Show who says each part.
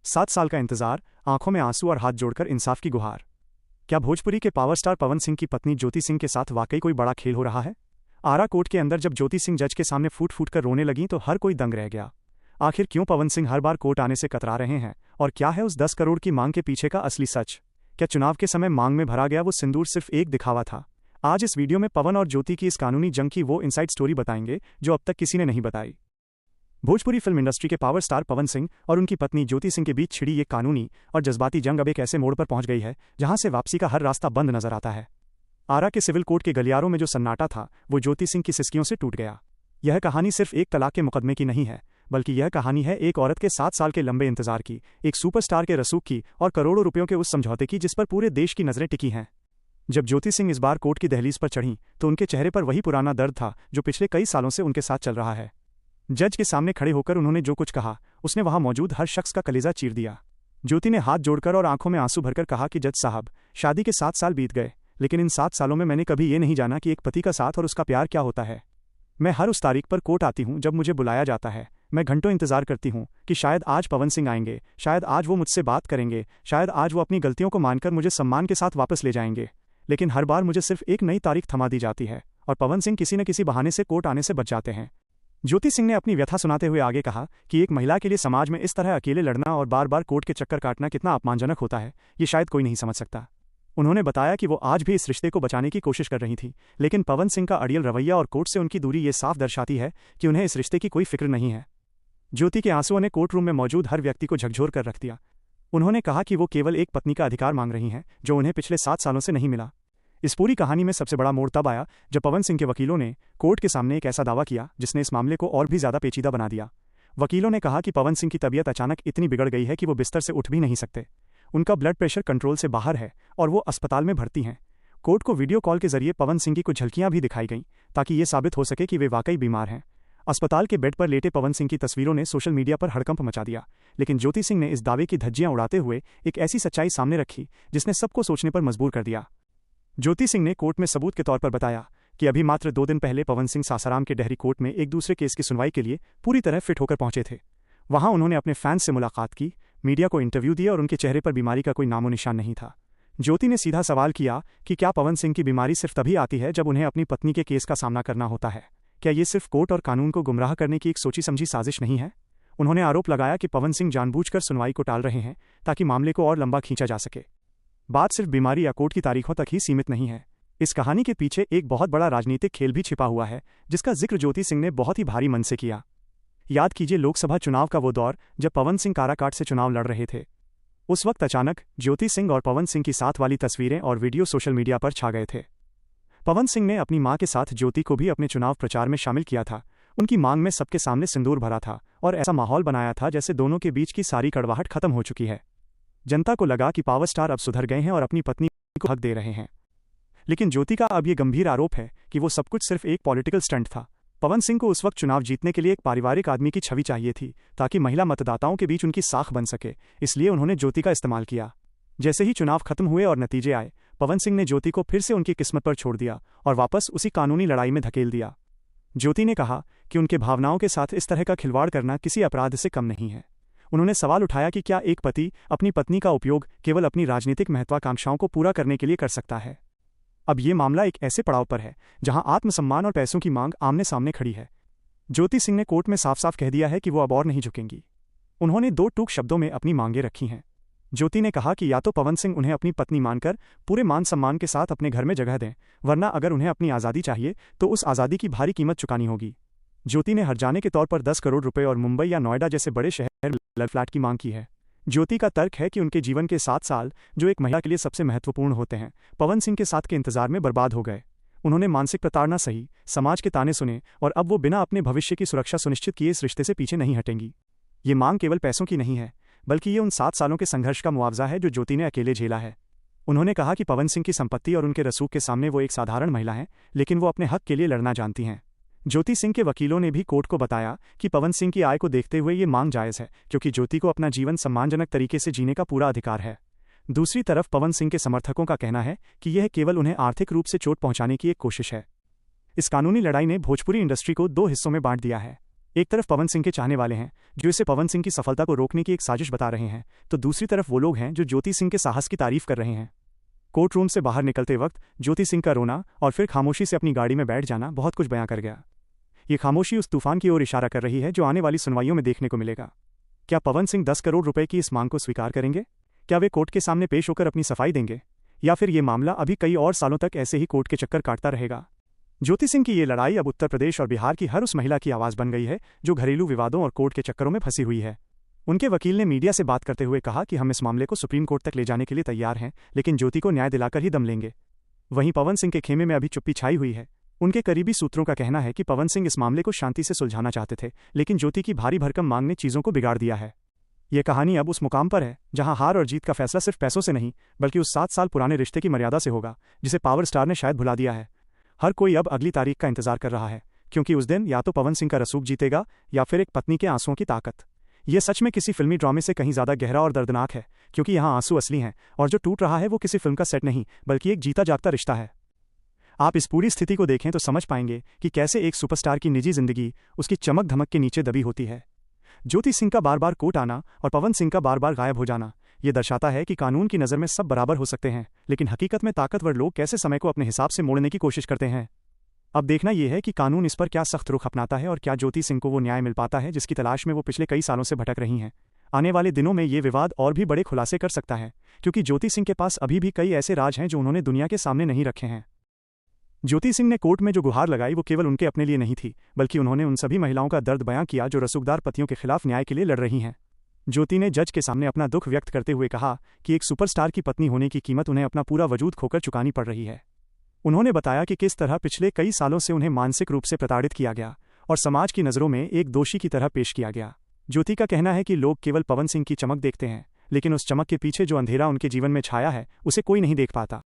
Speaker 1: 7 साल का इंतजार, आंखों में आंसू और हाथ जोड़कर इंसाफ की गुहार। क्या भोजपुरी के पावर स्टार पवन सिंह की पत्नी ज्योति सिंह के साथ वाकई कोई बड़ा खेल हो रहा है? आरा कोर्ट के अंदर जब ज्योति सिंह जज के सामने फूट फूट कर रोने लगीं तो हर कोई दंग रह गया। आखिर क्यों पवन सिंह हर बार कोर्ट आने से कतरा रहे हैं, और क्या है उस 10 करोड़ की मांग के पीछे का असली सच? क्या चुनाव के समय मांग में भरा गया वो सिंदूर सिर्फ एक दिखावा था? आज इस वीडियो में पवन और ज्योति की इस कानूनी जंग की वो इनसाइड स्टोरी बताएंगे जो अब तक किसी ने नहीं बताई। भोजपुरी फिल्म इंडस्ट्री के पावर स्टार पवन सिंह और उनकी पत्नी ज्योति सिंह के बीच छिड़ी ये कानूनी और जज्बाती जंग अब एक ऐसे मोड़ पर पहुंच गई है जहां से वापसी का हर रास्ता बंद नजर आता है। आरा के सिविल कोर्ट के गलियारों में जो सन्नाटा था वो ज्योति सिंह की सिसकियों से टूट गया। यह कहानी सिर्फ एक तलाक के मुकदमे की नहीं है, बल्कि यह कहानी है एक औरत के 7 साल के लंबे इंतजार की, एक सुपरस्टार के रसूख की और करोड़ों रुपयों के उस समझौते की जिस पर पूरे देश की नजरें टिकी हैं। जब ज्योति सिंह इस बार कोर्ट की दहलीज पर चढ़ीं तो उनके चेहरे पर वही पुराना दर्द था जो पिछले कई सालों से उनके साथ चल रहा है। जज के सामने खड़े होकर उन्होंने जो कुछ कहा उसने वहां मौजूद हर शख्स का कलेजा चीर दिया। ज्योति ने हाथ जोड़कर और आंखों में आंसू भरकर कहा कि जज साहब, शादी के 7 साल बीत गए, लेकिन इन 7 सालों में मैंने कभी ये नहीं जाना कि एक पति का साथ और उसका प्यार क्या होता है। मैं हर उस तारीख पर कोर्ट आती हूं जब मुझे बुलाया जाता है। मैं घंटों इंतजार करती हूं कि शायद आज पवन सिंह आएंगे, शायद आज वो मुझसे बात करेंगे, शायद आज वो अपनी गलतियों को मानकर मुझे सम्मान के साथ वापस ले जाएंगे। लेकिन हर बार मुझे सिर्फ एक नई तारीख थमा दी जाती है और पवन सिंह किसी न किसी बहाने से कोर्ट आने से बच जाते हैं। ज्योति सिंह ने अपनी व्यथा सुनाते हुए आगे कहा कि एक महिला के लिए समाज में इस तरह अकेले लड़ना और बार बार कोर्ट के चक्कर काटना कितना अपमानजनक होता है, ये शायद कोई नहीं समझ सकता। उन्होंने बताया कि वो आज भी इस रिश्ते को बचाने की कोशिश कर रही थी, लेकिन पवन सिंह का अड़ियल रवैया और कोर्ट से उनकी दूरी ये साफ दर्शाती है कि उन्हें इस रिश्ते की कोई फिक्र नहीं है। ज्योति के आंसुओं ने कोर्ट रूम में मौजूद हर व्यक्ति को झकझोर कर रख दिया। उन्होंने कहा कि वो केवल एक पत्नी का अधिकार मांग रही हैं जो उन्हें पिछले 7 सालों से नहीं मिला। इस पूरी कहानी में सबसे बड़ा मोड़ तब आया जब पवन सिंह के वकीलों ने कोर्ट के सामने एक ऐसा दावा किया जिसने इस मामले को और भी ज्यादा पेचीदा बना दिया। वकीलों ने कहा कि पवन सिंह की तबीयत अचानक इतनी बिगड़ गई है कि वो बिस्तर से उठ भी नहीं सकते। उनका ब्लड प्रेशर कंट्रोल से बाहर है और वो अस्पताल में भर्ती हैं। कोर्ट को वीडियो कॉल के जरिए पवन सिंह की कुछ झलकियां भी दिखाई गईं ताकि ये साबित हो सके कि वे वाकई बीमार हैं। अस्पताल के बेड पर लेटे पवन सिंह की तस्वीरों ने सोशल मीडिया पर हड़कंप मचा दिया, लेकिन ज्योति सिंह ने इस दावे की धज्जियां उड़ाते हुए एक ऐसी सच्चाई सामने रखी जिसने सबको सोचने पर मजबूर कर दिया। ज्योति सिंह ने कोर्ट में सबूत के तौर पर बताया कि अभी मात्र 2 दिन पहले पवन सिंह सासाराम के डेहरी कोर्ट में एक दूसरे केस की सुनवाई के लिए पूरी तरह फिट होकर पहुंचे थे। वहां उन्होंने अपने फैंस से मुलाकात की, मीडिया को इंटरव्यू दिया और उनके चेहरे पर बीमारी का कोई नामो निशान नहीं था। ज्योति ने सीधा सवाल किया कि क्या पवन सिंह की बीमारी सिर्फ तभी आती है जब उन्हें अपनी पत्नी के केस का सामना करना होता है? क्या ये सिर्फ कोर्ट और कानून को गुमराह करने की एक सोची समझी साजिश नहीं है? उन्होंने आरोप लगाया कि पवन सिंह जानबूझकर सुनवाई को टाल रहे हैं ताकि मामले को और लंबा खींचा जा सके। बात सिर्फ बीमारी या कोर्ट की तारीखों तक ही सीमित नहीं है। इस कहानी के पीछे एक बहुत बड़ा राजनीतिक खेल भी छिपा हुआ है जिसका जिक्र ज्योति सिंह ने बहुत ही भारी मन से किया। याद कीजिए लोकसभा चुनाव का वो दौर जब पवन सिंह काराकाट से चुनाव लड़ रहे थे। उस वक्त अचानक ज्योति सिंह और पवन सिंह की साथ वाली तस्वीरें और वीडियो सोशल मीडिया पर छा गए थे। पवन सिंह ने अपनी मां के साथ ज्योति को भी अपने चुनाव प्रचार में शामिल किया था। उनकी मांग में सबके सामने सिंदूर भरा था और ऐसा माहौल बनाया था जैसे दोनों के बीच की सारी कड़वाहट खत्म हो चुकी है। जनता को लगा कि पावर स्टार अब सुधर गए हैं और अपनी पत्नी को हक दे रहे हैं। लेकिन ज्योति का अब ये गंभीर आरोप है कि वो सब कुछ सिर्फ एक पॉलिटिकल स्टंट था। पवन सिंह को उस वक्त चुनाव जीतने के लिए एक पारिवारिक आदमी की छवि चाहिए थी ताकि महिला मतदाताओं के बीच उनकी साख बन सके, इसलिए उन्होंने ज्योति का इस्तेमाल किया। जैसे ही चुनाव खत्म हुए और नतीजे आए, पवन सिंह ने ज्योति को फिर से उनकी किस्मत पर छोड़ दिया और वापस उसी कानूनी लड़ाई में धकेल दिया। ज्योति ने कहा कि उनके भावनाओं के साथ इस तरह का खिलवाड़ करना किसी अपराध से कम नहीं है। उन्होंने सवाल उठाया कि क्या एक पति अपनी पत्नी का उपयोग केवल अपनी राजनीतिक महत्वाकांक्षाओं को पूरा करने के लिए कर सकता है? अब ये मामला एक ऐसे पड़ाव पर है जहां आत्मसम्मान और पैसों की मांग आमने सामने खड़ी है। ज्योति सिंह ने कोर्ट में साफ साफ कह दिया है कि वो अब और नहीं झुकेंगी। उन्होंने 2 टूक शब्दों में अपनी मांगें रखी हैं। ज्योति ने कहा कि या तो पवन सिंह उन्हें अपनी पत्नी मानकर पूरे मान सम्मान के साथ अपने घर में जगह दें, वरना अगर उन्हें अपनी आज़ादी चाहिए तो उस आज़ादी की भारी कीमत चुकानी होगी। ज्योति ने हर्जाने के तौर पर 10 करोड़ रुपए और मुंबई या नोएडा जैसे बड़े शहर में फ्लैट की मांग की है। ज्योति का तर्क है कि उनके जीवन के 7 साल, जो एक महिला के लिए सबसे महत्वपूर्ण होते हैं, पवन सिंह के साथ के इंतजार में बर्बाद हो गए। उन्होंने मानसिक प्रताड़ना सही, समाज के ताने सुने और अब वो बिना अपने भविष्य की सुरक्षा सुनिश्चित किए इस रिश्ते से पीछे नहीं हटेंगी। ये मांग केवल पैसों की नहीं है, बल्कि ये उन 7 सालों के संघर्ष का मुआवजा है जो ज्योति ने अकेले झेला है। उन्होंने कहा कि पवन सिंह की संपत्ति और उनके रसूख के सामने वो एक साधारण महिला हैं, लेकिन वो अपने हक के लिए लड़ना जानती हैं। ज्योति सिंह के वकीलों ने भी कोर्ट को बताया कि पवन सिंह की आय को देखते हुए ये मांग जायज़ है, क्योंकि ज्योति को अपना जीवन सम्मानजनक तरीके से जीने का पूरा अधिकार है। दूसरी तरफ पवन सिंह के समर्थकों का कहना है कि यह केवल उन्हें आर्थिक रूप से चोट पहुंचाने की एक कोशिश है। इस कानूनी लड़ाई ने भोजपुरी इंडस्ट्री को 2 हिस्सों में बांट दिया है। एक तरफ पवन सिंह के चाहने वाले हैं जो इसे पवन सिंह की सफलता को रोकने की एक साजिश बता रहे हैं, तो दूसरी तरफ वो लोग हैं जो ज्योति सिंह के साहस की तारीफ कर रहे हैं। कोर्ट रूम से बाहर निकलते वक्त ज्योति सिंह का रोना और फिर खामोशी से अपनी गाड़ी में बैठ जाना बहुत कुछ बयां कर गया। ये खामोशी उस तूफान की ओर इशारा कर रही है जो आने वाली सुनवाइयों में देखने को मिलेगा। क्या पवन सिंह 10 करोड़ रुपए की इस मांग को स्वीकार करेंगे? क्या वे कोर्ट के सामने पेश होकर अपनी सफाई देंगे, या फिर ये मामला अभी कई और सालों तक ऐसे ही कोर्ट के चक्कर काटता रहेगा? ज्योति सिंह की ये लड़ाई अब उत्तर प्रदेश और बिहार की हर उस महिला की आवाज बन गई है जो घरेलू विवादों और कोर्ट के चक्करों में फंसी हुई है। उनके वकील ने मीडिया से बात करते हुए कहा कि हम इस मामले को सुप्रीम कोर्ट तक ले जाने के लिए तैयार हैं, लेकिन ज्योति को न्याय दिलाकर ही दम लेंगे। वहीं पवन सिंह के खेमे में अभी चुप्पी छाई हुई है। उनके करीबी सूत्रों का कहना है कि पवन सिंह इस मामले को शांति से सुलझाना चाहते थे, लेकिन ज्योति की भारी भरकम मांग ने चीजों को बिगाड़ दिया है। यह कहानी अब उस मुकाम पर है जहां हार और जीत का फैसला सिर्फ पैसों से नहीं बल्कि उस 7 साल पुराने रिश्ते की मर्यादा से होगा जिसे पावर स्टार ने शायद भुला दिया है। हर कोई अब अगली तारीख का इंतजार कर रहा है, क्योंकि उस दिन या तो पवन सिंह का रसूख जीतेगा या फिर एक पत्नी के आंसुओं की ताकत। यह सच में किसी फिल्मी ड्रामे से कहीं ज्यादा गहरा और दर्दनाक है, क्योंकि यहाँ आंसू असली हैं और जो टूट रहा है वो किसी फिल्म का सेट नहीं बल्कि एक जीता जागता रिश्ता है। आप इस पूरी स्थिति को देखें तो समझ पाएंगे कि कैसे एक सुपरस्टार की निजी जिंदगी उसकी चमक धमक के नीचे दबी होती है। ज्योति सिंह का बार बार कोर्ट आना और पवन सिंह का बार बार गायब हो जाना ये दर्शाता है कि कानून की नज़र में सब बराबर हो सकते हैं, लेकिन हकीकत में ताकतवर लोग कैसे समय को अपने हिसाब से मोड़ने की कोशिश करते हैं। अब देखना यह है कि कानून इस पर क्या सख्त रुख अपनाता है और क्या ज्योति सिंह को वो न्याय मिल पाता है जिसकी तलाश में वो पिछले कई सालों से भटक रही हैं। आने वाले दिनों में ये विवाद और भी बड़े खुलासे कर सकता है, क्योंकि ज्योति सिंह के पास अभी भी कई ऐसे राज हैं जो उन्होंने दुनिया के सामने नहीं रखे हैं। ज्योति सिंह ने कोर्ट में जो गुहार लगाई वो केवल उनके अपने लिए नहीं थी, बल्कि उन्होंने उन सभी महिलाओं का दर्द बयां किया जो रसूखदार पतियों के खिलाफ न्याय के लिए लड़ रही हैं। ज्योति ने जज के सामने अपना दुख व्यक्त करते हुए कहा कि एक सुपरस्टार की पत्नी होने की कीमत उन्हें अपना पूरा वजूद खोकर चुकानी पड़ रही है। उन्होंने बताया कि किस तरह पिछले कई सालों से उन्हें मानसिक रूप से प्रताड़ित किया गया और समाज की नज़रों में एक दोषी की तरह पेश किया गया। ज्योति का कहना है कि लोग केवल पवन सिंह की चमक देखते हैं, लेकिन उस चमक के पीछे जो अंधेरा उनके जीवन में छाया है उसे कोई नहीं देख पाता।